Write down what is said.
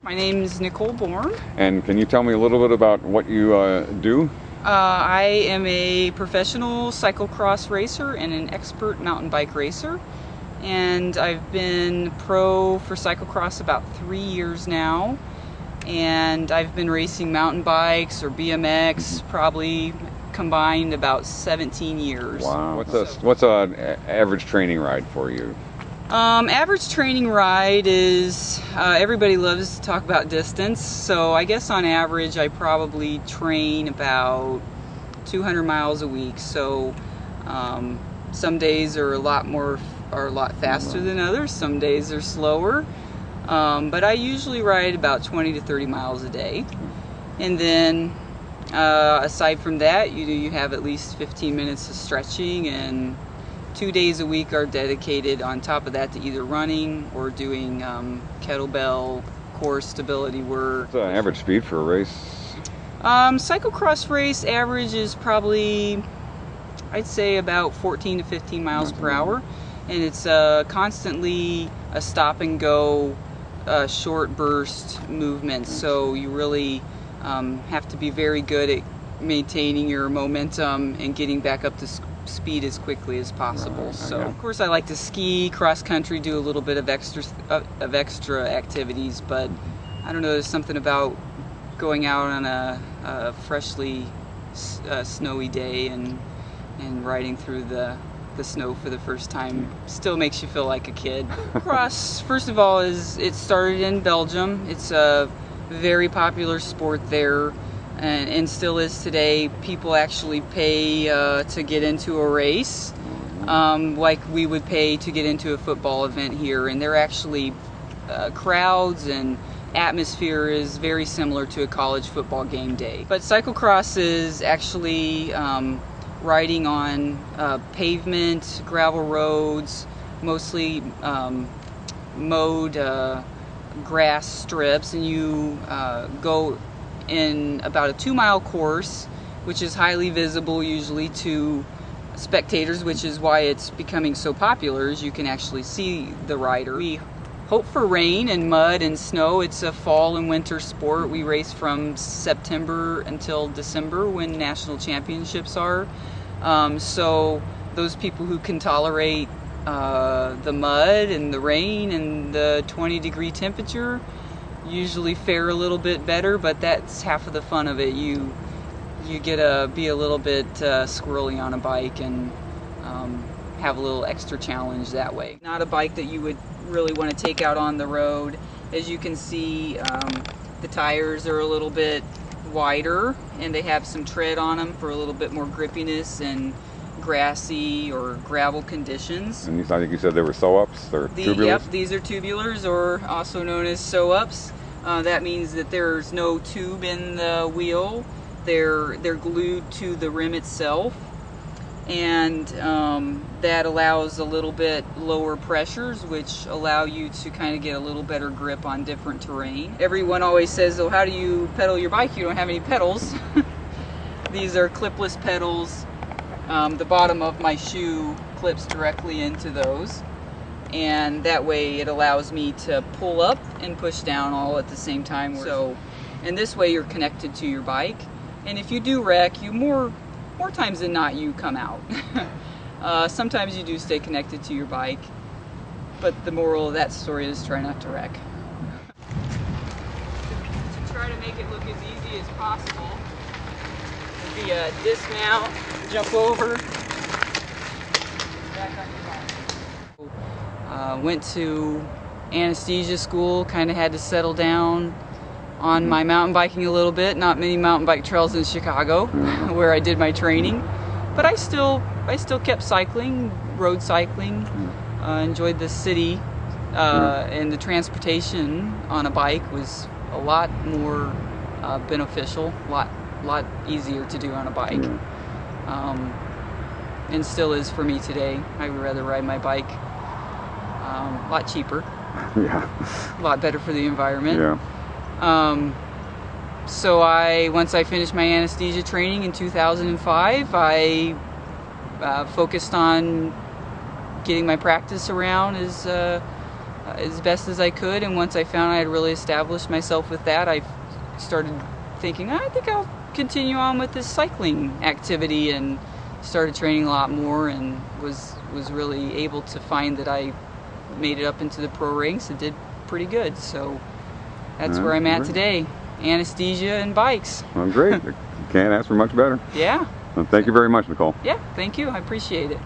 My name is Nicole Borem. And can you tell me a little bit about what you do? I am a professional cyclocross racer and an expert mountain bike racer. And I've been pro for cyclocross about 3 years now. And I've been racing mountain bikes or BMX probably combined about 17 years. Wow. What's an average training ride for you? Average training ride is, everybody loves to talk about distance, so I guess on average I probably train about 200 miles a week. So some days are a lot faster than others, some days are slower, but I usually ride about 20 to 30 miles a day. And then aside from that, you have at least 15 minutes of stretching, and 2 days a week are dedicated on top of that to either running or doing kettlebell core stability work. What's the average speed for a race? Cyclocross race average is probably, I'd say, about 14 to 15 miles per hour, and it's constantly a stop and go short burst movement, so you really have to be very good at maintaining your momentum and getting back up to speed as quickly as possible. So of course I like to ski, cross country, do a little bit of extra activities, but I don't know, there's something about going out on a freshly snowy day and riding through the snow for the first time still makes you feel like a kid. Cross, first of all, it started in Belgium. It's a very popular sport there, and still is today. People actually pay to get into a race, like we would pay to get into a football event here, and they're actually crowds and atmosphere is very similar to a college football game day. But cyclocross is actually riding on pavement, gravel roads, mostly mowed grass strips, and you go in about a 2-mile course, which is highly visible usually to spectators, which is why it's becoming so popular, as you can actually see the rider. We hope for rain and mud and snow. It's a fall and winter sport. We race from September until December when national championships are. So those people who can tolerate the mud and the rain and the 20-degree temperature usually fare a little bit better, but that's half of the fun of it. You get to be a little bit squirrely on a bike and have a little extra challenge that way. Not a bike that you would really want to take out on the road. As you can see, the tires are a little bit wider and they have some tread on them for a little bit more grippiness and grassy or gravel conditions. And I think you said they were sew-ups or tubulars? Yep, these are tubulars, or also known as sew-ups. That means that there's no tube in the wheel. They're glued to the rim itself, and that allows a little bit lower pressures, which allow you to kind of get a little better grip on different terrain. Everyone always says, oh, how do you pedal your bike? You don't have any pedals. These are clipless pedals. The bottom of my shoe clips directly into those, and that way it allows me to pull up and push down all at the same time. So, and this way you're connected to your bike, and if you do wreck, you more times than not you come out. Sometimes you do stay connected to your bike, but the moral of that story is try not to wreck. To try to make it look as easy as possible, it'd be a dismount, jump over, back on your bike. Went to anesthesia school, kind of had to settle down on my mountain biking a little bit. Not many mountain bike trails in Chicago where I did my training, but I still kept cycling, road cycling, enjoyed the city, and the transportation on a bike was a lot more beneficial, a lot easier to do on a bike. And still is for me today. I would rather ride my bike. A lot cheaper. Yeah. A lot better for the environment. Yeah. So once I finished my anesthesia training in 2005, I focused on getting my practice around as as best as I could, and once I found I had really established myself with that, I started thinking, I think I'll continue on with this cycling activity, and started training a lot more, and was really able to find that I made it up into the pro ranks and did pretty good. So that's where I'm at today. Anesthesia and bikes. Well, great. Can't ask for much better. Yeah. Well, thank you very much, Nicole. Yeah, thank you. I appreciate it.